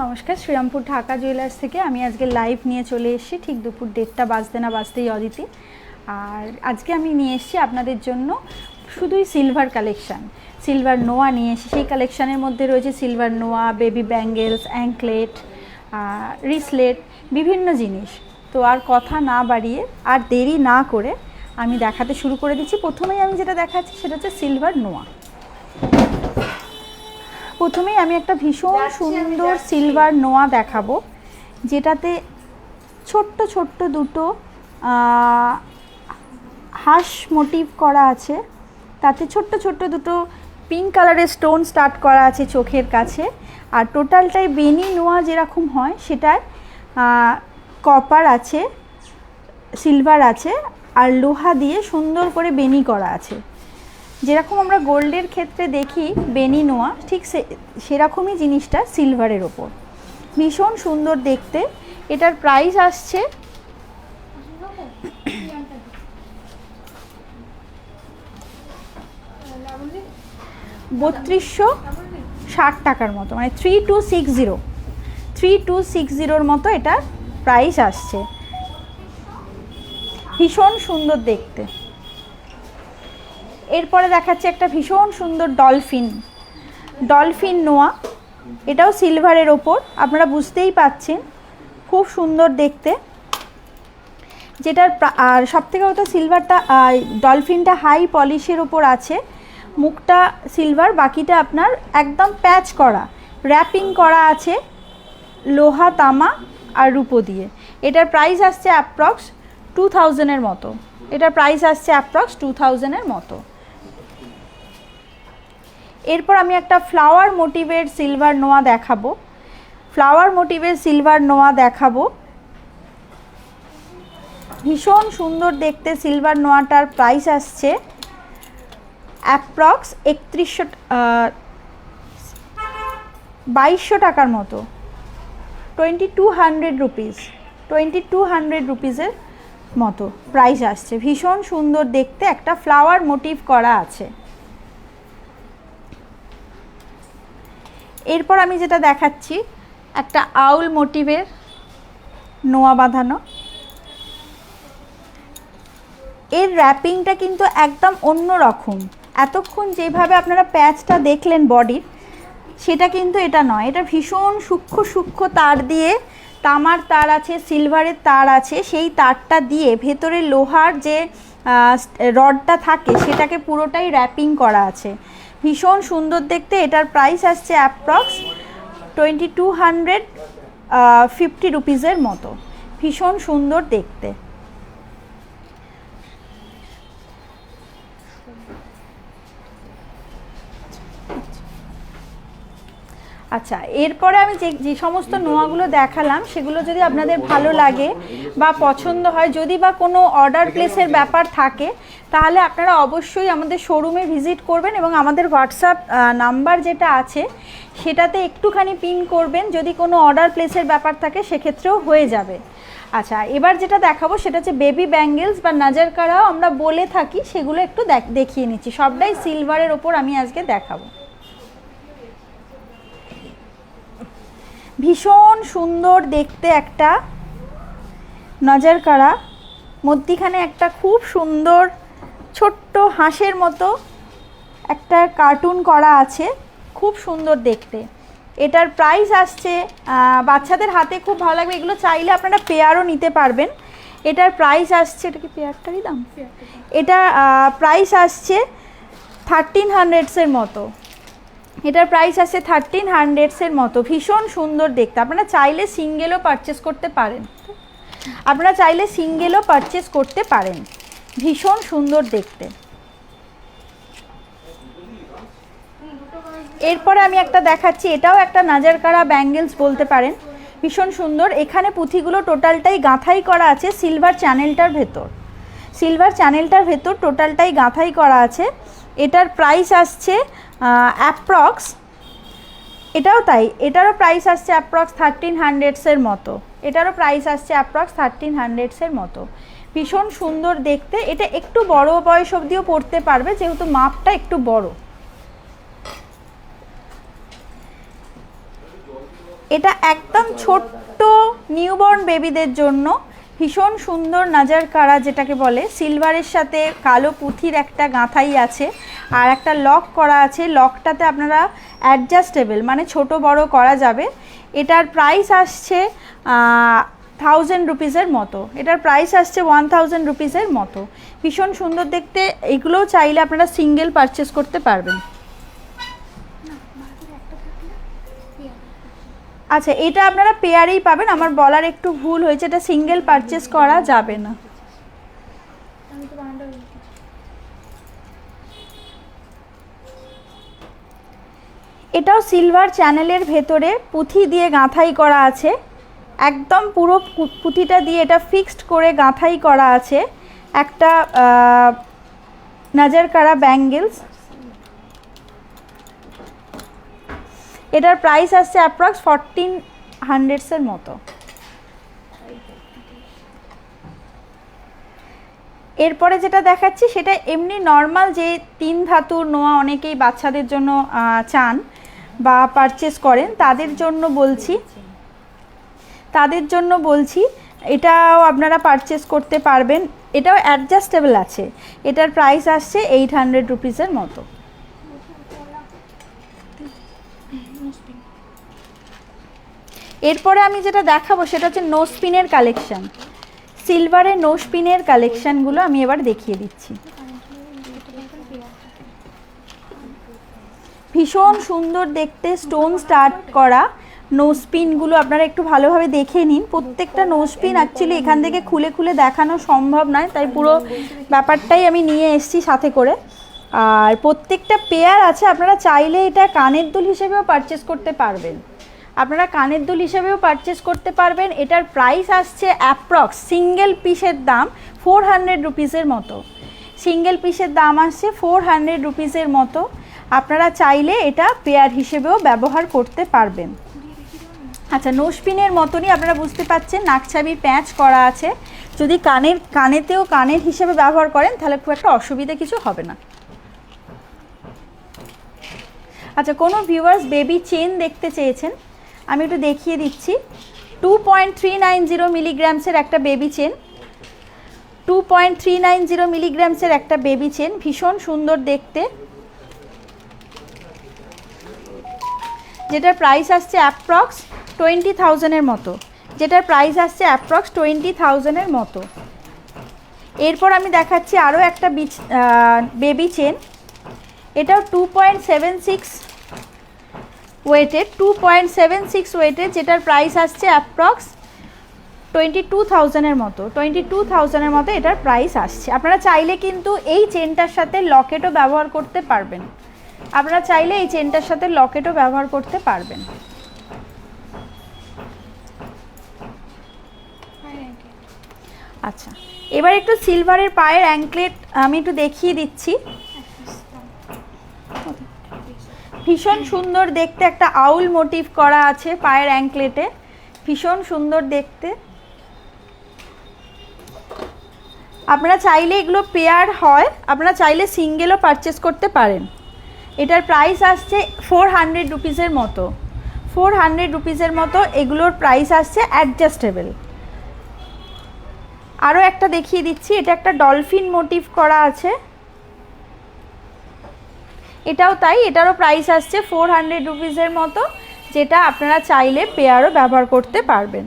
নমস্কার, শ্রীরামপুর ঢাকা জুয়েলার্স থেকে আমি আজকে লাইভ নিয়ে চলে এসেছি ঠিক দুপুর 1:30 বাজতে না বাজতেই অদিতি। আর আজকে আমি নিয়ে এসেছি আপনাদের জন্য শুধুই সিলভার কালেকশান, সিলভার নোয়া নিয়ে এসেছি। সেই কালেকশানের মধ্যে রয়েছে সিলভার নোয়া, বেবি ব্যাঙ্গেলস, অ্যাঙ্কলেট, রিসলেট, বিভিন্ন জিনিস। তো আর কথা না বাড়িয়ে আর দেরি না করে আমি দেখাতে শুরু করে দিচ্ছি। প্রথমেই আমি যেটা দেখাচ্ছি সেটা হচ্ছে সিলভার নোয়া। প্রথমেই আমি একটা ভীষণ সুন্দর সিলভার নোয়া দেখাবো, যেটাতে ছোট্ট ছোট্ট দুটো হাঁস মোটিভ করা আছে, তাতে ছোট্ট ছোট্ট দুটো পিঙ্ক কালারের স্টোন স্টার্ট করা আছে চোখের কাছে। আর টোটালটাই বেনি নোয়া যেরকম হয় সেটায় কপার আছে, সিলভার আছে, আর লোহা দিয়ে সুন্দর করে বেনি করা আছে। যেরকম আমরা গোল্ডের ক্ষেত্রে দেখি বেনি নোয়া, ঠিক সেরকমই জিনিসটা সিলভারের ওপর। ভীষণ সুন্দর দেখতে। এটার প্রাইস আসছে 3260 টাকার মতো, মানে 3260 মতো এটার প্রাইস আসছে। ভীষণ সুন্দর দেখতে। এরপরে দেখাচ্ছে একটা ভীষণ সুন্দর ডলফিন নোয়া। এটাও সিলভারের ওপর, আপনারা বুঝতেই পাচ্ছেন খুব সুন্দর দেখতে। যেটার আর সবথেকে কথা সিলভারটা, ডলফিনটা হাই পলিশের ওপর আছে, মুখটা সিলভার, বাকিটা আপনার একদম প্যাচ করা, র্যাপিং করা আছে লোহা, তামা আর রূপো দিয়ে। এটার প্রাইস আসছে অ্যাপ্রক্স 2000-এর মতো। এটার প্রাইস আসছে অ্যাপ্রক্স 2000-এর মতো। এরপর আমি একটা ফ্লাওয়ার মোটিভের সিলভার নোয়া দেখাবো। ভীষণ সুন্দর দেখতে সিলভার নোয়াটার প্রাইস আসছে অ্যাপ্রক্স 2200 টাকার মতো, 2200 রুপিসের মতো প্রাইস আসছে। ভীষণ সুন্দর দেখতে, একটা ফ্লাওয়ার মোটিভ করা আছে। এরপর আমি যেটা দেখাচ্ছি একটা আউল মোটিভের নোয়া বাঁধানো। এর র্যাপিংটা কিন্তু একদম অন্য রকম। এতক্ষণ যেভাবে আপনারা প্যাচটা দেখলেন বডির, সেটা কিন্তু এটা নয়। এটা ভীষণ সূক্ষ্ম তার দিয়ে, তামার তার আছে, সিলভারের তার আছে, সেই তারটা দিয়ে ভেতরে লোহার যে রডটা থাকে সেটাকে পুরোটাই র্যাপিং করা আছে। ভীষণ সুন্দর দেখতে। এটার প্রাইস আসছে অ্যাপ্রক্স 2250 রুপিসের মতো। ভীষণ সুন্দর দেখতে। আচ্ছা, এরপরে আমি যে সমস্ত নোয়াগুলো দেখালাম সেগুলো যদি আপনাদের ভালো লাগে বা পছন্দ হয়, যদি বা কোনো অর্ডার প্লেসের ব্যাপার থাকে, তাহলে আপনারা অবশ্যই আমাদের শোরুমে ভিজিট করবেন এবং আমাদের হোয়াটসঅ্যাপ নাম্বার যেটা আছে সেটাতে একটুখানি পিন করবেন। যদি কোনো অর্ডার প্লেসের ব্যাপার থাকে সেক্ষেত্রেও হয়ে যাবে। আচ্ছা, এবার যেটা দেখাবো সেটা হচ্ছে বেবি ব্যাঙ্গেলস বা নাজারকারাও আমরা বলে থাকি, সেগুলো একটু দেখিয়ে নিচ্ছি। সবটাই সিলভারের ওপর আমি আজকে দেখাবো। ভীষণ সুন্দর দেখতে একটা নজরকাড়া, মধ্যিখানে একটা খুব সুন্দর ছোট্ট হাঁসের মতো একটা কার্টুন করা আছে, খুব সুন্দর দেখতে। এটার প্রাইস আসছে, বাচ্চাদের হাতে খুব ভালো লাগবে, এগুলো চাইলে আপনারা পেয়ারও নিতে পারবেন। এটার প্রাইস আসছে, এটা কি পেয়ারটারই দাম? এটা প্রাইস আসছে 1300-এর মতো। এটার প্রাইস আছে 1300-এর মতো। ভীষণ সুন্দর দেখতে। আপনারা চাইলে সিঙ্গেলও পারচেস করতে পারেন। ভীষণ সুন্দর দেখতে। এরপরে আমি একটা দেখাচ্ছি, এটাও একটা নাজারকাড়া ব্যাঙ্গেলস বলতে পারেন। ভীষণ সুন্দর। এখানে পুঁথিগুলো টোটালটাই গাঁথাই করা আছে সিলভার চ্যানেলটার ভেতর টোটালটাই গাঁথাই করা আছে। এটার প্রাইস আসছে অ্যাপ্রক্স, এটাও তাই, এটারও প্রাইস আসছে অ্যাপ্রক্স 1300-এর মতো। ভীষণ সুন্দর দেখতে। এটা একটু বড় বয়স অবধিও পড়তে পারবে, যেহেতু মাপটা একটু বড়। এটা একদম ছোট্ট নিউবর্ন বেবিদের জন্য ভীষণ সুন্দর নাজার কারা যেটাকে বলে, সিলভারের সাথে কালো পুঁথির একটা গাঁথাই আছে আর একটা লক করা আছে। লকটাতে আপনারা অ্যাডজাস্টেবল মানে ছোট বড় করা যাবে। এটার প্রাইস আসছে 1000 রুপিসের মতো, এটার প্রাইস আসছে 1000 রুপিসের মতো। ভীষণ সুন্দর দেখতে, এগুলোও চাইলে আপনারা সিঙ্গেল পারচেস করতে পারবেন। আচ্ছা, এটা আপনারা পেয়ারেই পাবেন, আমার বলার একটু ভুল হয়েছে, এটা সিঙ্গেল পারচেস করা যাবে না। এটাও সিলভার চ্যানেলের ভেতরে পুঁথি দিয়ে গাঁথাই করা আছে, একদম পুরো পুঁথিটা দিয়ে এটা ফিক্সড করে গাঁথাই করা আছে। একটা নাজার কারা ব্যাঙ্গেলস, এটার প্রাইস আসছে অ্যাপ্রক্স 1400 মতো। এরপরে যেটা দেখাচ্ছি সেটা এমনি নর্মাল যে 3 ধাতুর নোয়া অনেকেই বাচ্চাদের জন্য চান বা পারচেস করেন, তাদের জন্য বলছি এটাও আপনারা পারচেস করতে পারবেন। এটাও অ্যাডজাস্টেবল আছে, এটার প্রাইস আসছে 800 রুপিসের মতো। এরপরে আমি যেটা দেখাবো সেটা হচ্ছে নোজপিনের কালেকশন। সিলভারের নোজপিনের কালেকশনগুলো আমি এবার দেখিয়ে দিচ্ছি। ভীষণ সুন্দর দেখতে স্টোন স্টার্ট করা নোজপিনগুলো আপনারা একটু ভালোভাবে দেখে নিন। প্রত্যেকটা নোজপিন অ্যাকচুয়ালি এখান থেকে খুলে খুলে দেখানো সম্ভব নয়, তাই পুরো ব্যাপারটাই আমি নিয়ে এসেছি সাথে করে। আর প্রত্যেকটা পেয়ার আছে, আপনারা চাইলে এটা কানের দুল হিসেবেও পারচেস করতে পারবেন, এটার প্রাইস আসছে অ্যাপ্রক্স সিঙ্গেল পিসের দাম 400 রুপিসের মতো। সিঙ্গেল পিসের দাম আসছে 400 রুপিসের মতো। আপনারা চাইলে এটা পেয়ার হিসেবেও ব্যবহার করতে পারবেন। আচ্ছা, নোজপিনের মতনই আপনারা বুঝতে পাচ্ছেন নাকছাবি প্যাঁচ করা আছে। যদি কানেতেও কানের হিসেবে ব্যবহার করেন তাহলে খুব একটা অসুবিধা কিছু হবে না। আচ্ছা, কোনো ভিউয়ার্স বেবি চেন দেখতে চেয়েছেন, আমি একটু দেখিয়ে দিচ্ছি। 2.390 মিলিগ্রামসের একটা বেবি চেন, 2.390 মিলিগ্রামসের একটা বেবি চেন, ভীষণ সুন্দর দেখতে, যেটার প্রাইস আসছে অ্যাপ্রক্স 20,000-এর মতো, এরপর আমি দেখাচ্ছি আরও একটা বেবি চেন, এটাও 2.76 ওয়েটের, যেটার প্রাইস আসছে অ্যাপ্রক্স 22,000-এর মতো, এটার প্রাইস আসছে। আপনারা চাইলে কিন্তু এই চেনটার সাথে লকেটও ব্যবহার করতে পারবেন, আচ্ছা, এবার একটু সিলভারের পায়ের অ্যাঙ্কলেট আমি একটু দেখিয়ে দিচ্ছি। ভীষণ সুন্দর দেখতে একটা আউল মোটিভ করা আছে পায়ের অ্যাঙ্কলেটে, ভীষণ সুন্দর দেখতে। আপনারা চাইলে এগুলো পেয়ার হয়, আপনারা চাইলে সিঙ্গেলও পারচেস করতে পারেন। এটার প্রাইস আসছে 400 রুপিসের মতো, এগুলোর প্রাইস আসছে অ্যাডজাস্টেবল। আরও একটা দেখিয়ে দিচ্ছি, এটা একটা ডলফিন মোটিভ করা আছে, এটাও তাই, এটারও প্রাইস আসছে 400 রুপিসের মতো, যেটা আপনারা চাইলে পেয়ারও ব্যবহার করতে পারবেন।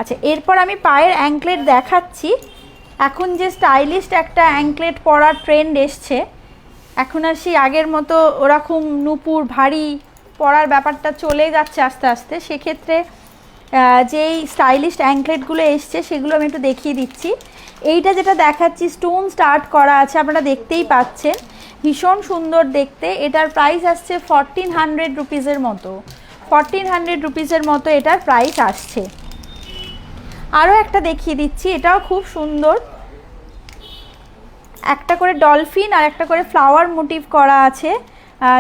আচ্ছা, এরপর আমি পায়ের অ্যাঙ্কলেট দেখাচ্ছি। এখন যে স্টাইলিস্ট একটা অ্যাঙ্কলেট পরার ট্রেন্ড এসছে, এখন আর সেই আগের মতো ওরকম নুপুর ভারী পরার ব্যাপারটা চলে যাচ্ছে আস্তে আস্তে। সেক্ষেত্রে যেই স্টাইলিস্ট অ্যাঙ্কলেটগুলো এসছে সেগুলো আমি একটু দেখিয়ে দিচ্ছি। এইটা যেটা দেখাচ্ছি স্টোন স্টার্ট করা আছে, আপনারা দেখতেই পাচ্ছেন, ভীষণ সুন্দর দেখতে। এটার প্রাইস আসছে 1400 রুপিসের মতো, এটার প্রাইস আসছে। আরও একটা দেখিয়ে দিচ্ছি, এটাও খুব সুন্দর, একটা করে ডলফিন আর একটা করে ফ্লাওয়ার মোটিভ করা আছে,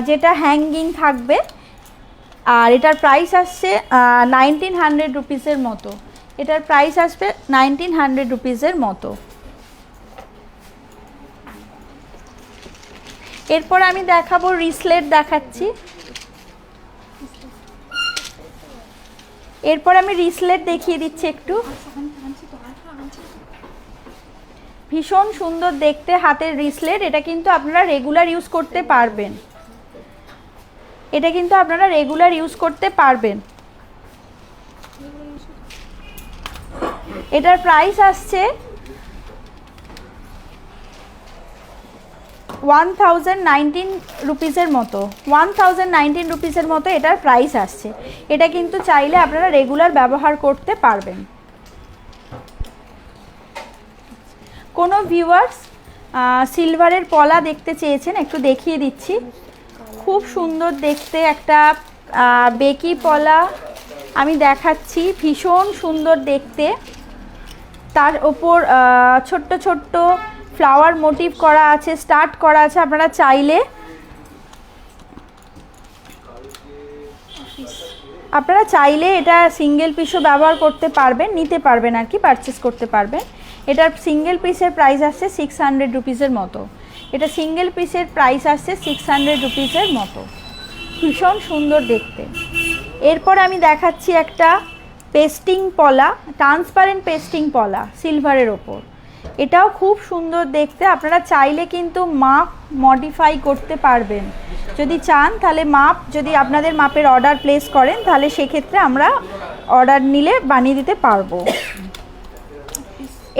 যেটা হ্যাঙ্গিং থাকবে। আর এটার প্রাইস আসছে 1900 রুপিসের মতো, এটার প্রাইস আসবে 1900 রুপিসের মতো। এরপর আমি দেখাবো রিসলেট দেখাচ্ছি। এরপর আমি রিসলেট দেখিয়ে দিচ্ছি একটু। ভীষণ সুন্দর দেখতে হাতের রিসলেট। এটা কিন্তু আপনারা রেগুলার ইউজ করতে পারবেন, এটা কিন্তু আপনারা রেগুলার ইউজ করতে পারবেন। এটার প্রাইস আসছে 1019 রুপিসের মতো, 1019 রুপিসের মতো এটার প্রাইস আসছে। এটা কিন্তু চাইলে আপনারা রেগুলার ব্যবহার করতে পারবেন। কোনো ভিউয়ার্স সিলভারের পলা দেখতে চেয়েছেন, একটু দেখিয়ে দিচ্ছি। খুব সুন্দর দেখতে একটা বেকি পলা আমি দেখাচ্ছি, ভীষণ সুন্দর দেখতে। তার ওপর ছোট্ট ছোট্ট ফ্লাওয়ার মোটিভ করা আছে, স্টার্ট করা আছে। আপনারা চাইলে এটা সিঙ্গেল পিসও ব্যবহার করতে পারবেন, নিতে পারবেন আর কি, পারচেস করতে পারবেন। এটার সিঙ্গেল পিসের প্রাইস আসছে 600 রুপিসের মতো। এটা সিঙ্গেল পিসের প্রাইস আসছে 600 রুপিসের মতো, ভীষণ সুন্দর দেখতে। এরপর আমি দেখাচ্ছি একটা পেস্টিং পলা, ট্রান্সপারেন্ট পেস্টিং পলা সিলভারের ওপর। এটাও খুব সুন্দর দেখতে। আপনারা চাইলে কিন্তু মাপ মডিফাই করতে পারবেন, যদি চান তাহলে মাপ, যদি আপনাদের মাপের অর্ডার প্লেস করেন তাহলে সেক্ষেত্রে আমরা অর্ডার নিলে বানিয়ে দিতে পারবো।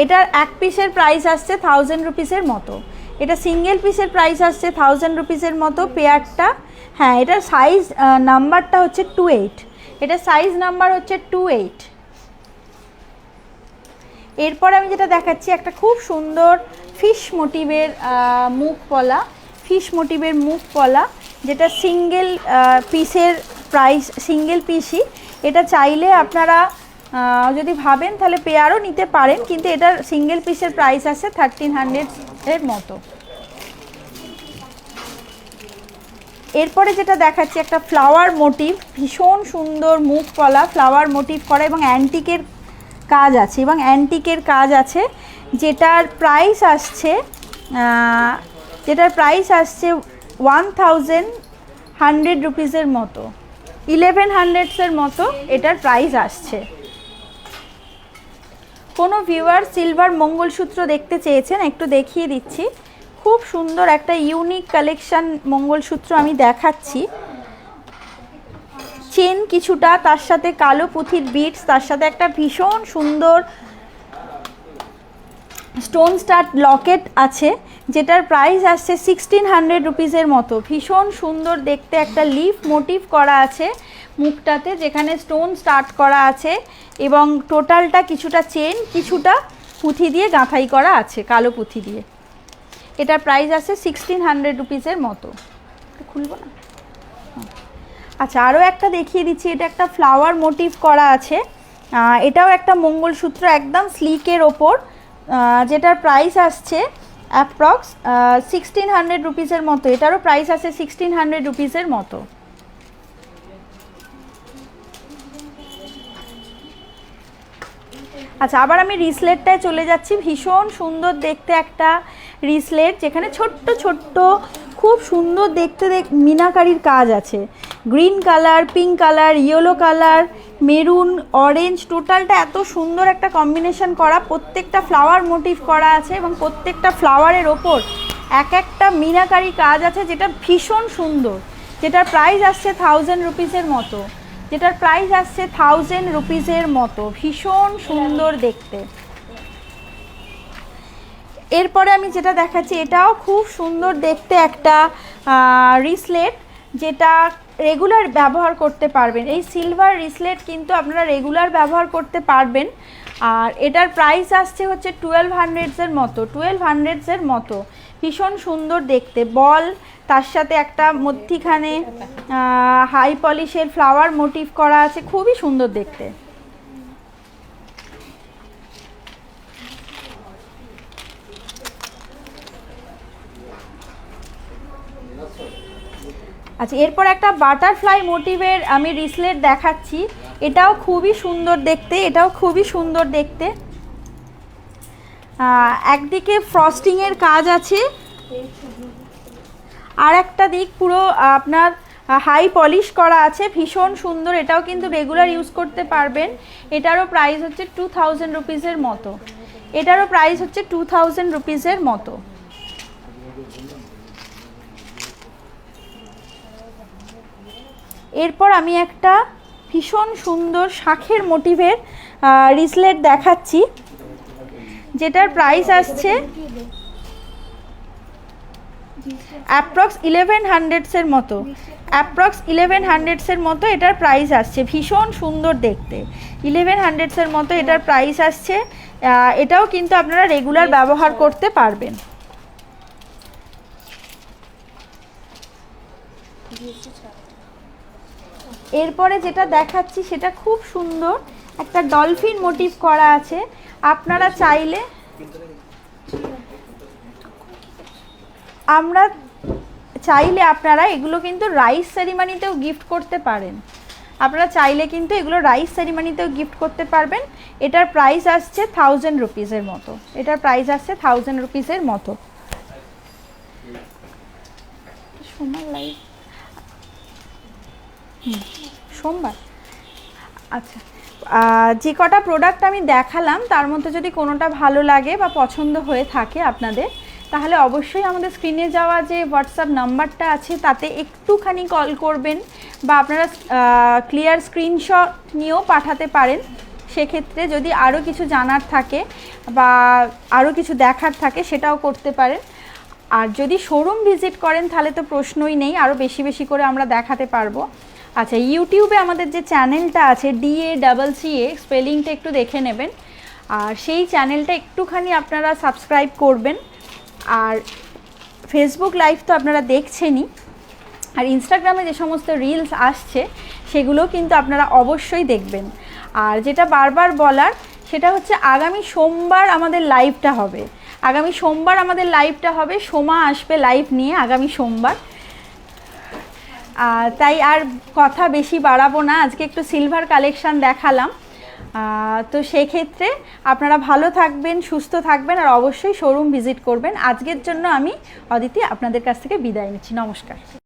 এটার এক পিসের প্রাইস আসছে 1000 রুপিসের মতো। এটা সিঙ্গেল পিসের প্রাইস আসছে 1000 রুপিসের মতো পেয়ারটা। হ্যাঁ, এটার সাইজ নাম্বারটা হচ্ছে 28, এটা সাইজ নাম্বার হচ্ছে 28। এরপর আমি যেটা দেখাচ্ছি একটা খুব সুন্দর ফিশ মোটিভের মুখ পলা, ফিশ মোটিভের মুখ পলা, যেটা সিঙ্গেল পিসের প্রাইস, সিঙ্গেল পিসই। এটা চাইলে আপনারা যদি ভাবেন তাহলে পেয়ারও নিতে পারেন, কিন্তু এটার সিঙ্গেল পিসের প্রাইস আছে 1300 এর মতো। এরপরে যেটা দেখাচ্ছি একটা ফ্লাওয়ার মোটিভ, ভীষণ সুন্দর মুখ পলা, ফ্লাওয়ার মোটিভ করা এবং অ্যান্টিকের কাজ আছে, এবং অ্যান্টিকের কাজ আছে। যেটার প্রাইস আসছে 1100 রুপিসের মতো, 1100 মতো এটার প্রাইস আসছে। কোনো ভিউয়ার সিলভার মঙ্গলসূত্র দেখতে চেয়েছেন, একটু দেখিয়ে দিচ্ছি। খুব সুন্দর একটা ইউনিক কালেকশন মঙ্গলসূত্র আমি দেখাচ্ছি। চেন কিছুটা, তার সাথে কালো পুঁথির বিটস, তার সাথে একটা ভীষণ সুন্দর স্টোন স্টার্ট লকেট আছে, যেটার প্রাইস আসছে 1600 রুপিসের মতো। ভীষণ সুন্দর দেখতে একটা লিফ মোটিভ করা আছে মুখটাতে, যেখানে স্টোন স্টার্ট করা আছে এবং টোটালটা কিছুটা চেন কিছুটা পুঁথি দিয়ে গাঁথাই করা আছে, কালো পুঁথি দিয়ে। এটার প্রাইস আছে 1600 রুপিসের মতো। খুলবো না? আচ্ছা, আরও একটা দেখিয়ে দিচ্ছি। এটা একটা ফ্লাওয়ার মোটিভ করা আছে, এটাও একটা মঙ্গলসূত্র একদম স্লিকের ওপর, যেটার প্রাইস আসছে অ্যাপ্রক্স 1600 রুপিসের মতো। এটারও প্রাইস আছে 1600 রুপিসের মতো। আচ্ছা, আবার আমি রিসলেটটায় চলে যাচ্ছি। ভীষণ সুন্দর দেখতে একটা রিসলেট, যেখানে ছোট্ট ছোট্ট খুব সুন্দর দেখতে মিনাকারির কাজ আছে। Green colour, pink colour, yellow colour, maroon, orange, টোটালটা এত সুন্দর একটা কম্বিনেশন করা। প্রত্যেকটা ফ্লাওয়ার মোটিভ করা আছে এবং প্রত্যেকটা ফ্লাওয়ারের ওপর এক একটা মিনাকারি কাজ আছে, যেটা ভীষণ সুন্দর। যেটার প্রাইস আসছে 1000 রুপিসের মতো, যেটার প্রাইস আসছে 1000 রুপিসের মতো। ভীষণ সুন্দর দেখতে। এরপরে আমি যেটা দেখাচ্ছি, এটাও খুব সুন্দর দেখতে একটা রিসলেট, যেটা রেগুলার ব্যবহার করতে পারবেন। এই সিলভার রিসলেট কিন্তু আপনারা রেগুলার ব্যবহার করতে পারবেন। আর এটার প্রাইস আসছে হচ্ছে 1200 মতো, 1200 মতো। ভীষণ সুন্দর দেখতে বল, তার সাথে একটা মধ্যিখানে হাই পলিশের ফ্লাওয়ার মোটিভ করা আছে, খুবই সুন্দর দেখতে। আচ্ছা, এরপর একটা বাটারফ্লাই মোটিভের আমি রিসলেট দেখাচ্ছি। এটাও খুবই সুন্দর দেখতে, এটাও খুবই সুন্দর দেখতে। একদিকে ফ্রস্টিংয়ের কাজ আছে, আর একটা দিক পুরো আপনার হাই পলিশ করা আছে, ভীষণ সুন্দর, এটাও কিন্তু রেগুলার ইউজ করতে পারবেন। এটারও প্রাইস হচ্ছে 2000 রুপিসের মতো, এটারও প্রাইস হচ্ছে 2000 রুপিসের মতো। এরপর আমি একটা ভীষণ সুন্দর শাঁখের মোটিভের রিসলেট দেখাচ্ছি, যেটার প্রাইস আসছে অ্যাপ্রক্স 1100 মতো, অ্যাপ্রক্স 1100 মতো এটার প্রাইস আসছে। ভীষণ সুন্দর দেখতে, 1100 মতো এটার প্রাইস আসছে। এটাও কিন্তু আপনারা রেগুলার ব্যবহার করতে পারবেন। এরপরে যেটা দেখাচ্ছি সেটা খুব সুন্দর, একটা ডলফিন মোটিভ করা আছে। আপনারা চাইলে, আপনারা এগুলো কিন্তু রাইস সেরিমনিতেও গিফট করতে পারেন। আপনারা চাইলে কিন্তু এগুলো রাইস সেরিমনিতেও গিফট করতে পারবেন। এটার প্রাইস আসছে 1000 রুপিসের মতো, এটার প্রাইস আসছে 1000 রুপিসের মতো। সোমবার আচ্ছা, যে কটা প্রোডাক্ট আমি দেখালাম তার মধ্যে যদি কোনোটা ভালো লাগে বা পছন্দ হয়ে থাকে আপনাদের, তাহলে অবশ্যই আমাদের স্ক্রিনে যাওয়া যে হোয়াটসঅ্যাপ নাম্বারটা আছে তাতে একটুখানি কল করবেন, বা আপনারা ক্লিয়ার স্ক্রিনশট নিয়েও পাঠাতে পারেন। সেক্ষেত্রে যদি আরও কিছু জানার থাকে বা আরও কিছু দেখার থাকে সেটাও করতে পারেন। আর যদি শোরুম ভিজিট করেন তাহলে তো প্রশ্নই নেই, আরও বেশি বেশি করে আমরা দেখাতে পারবো। আচ্ছা, ইউটিউবে আমাদের যে চ্যানেলটা আছে DACCA, স্পেলিংটা একটু দেখে নেবেন, আর সেই চ্যানেলটা একটুখানি আপনারা সাবস্ক্রাইব করবেন। আর ফেসবুক লাইভ তো আপনারা দেখছেনই, আর ইনস্টাগ্রামে যে সমস্ত রিলস আসছে সেগুলো কিন্তু আপনারা অবশ্যই দেখবেন। আর যেটা বারবার বলার সেটা হচ্ছে আগামী সোমবার আমাদের লাইভটা হবে, আগামী সোমবার আমাদের লাইভটা হবে, সোমা আসবে লাইভ নিয়ে আগামী সোমবার। তাই আর কথা বেশি বাড়াবো না, আজকে একটু সিলভার কালেকশান দেখালাম। তো সেক্ষেত্রে আপনারা ভালো থাকবেন, সুস্থ থাকবেন, আর অবশ্যই শোরুম ভিজিট করবেন। আজকের জন্য আমি অদিতি আপনাদের কাছ থেকে বিদায় নিচ্ছি, নমস্কার।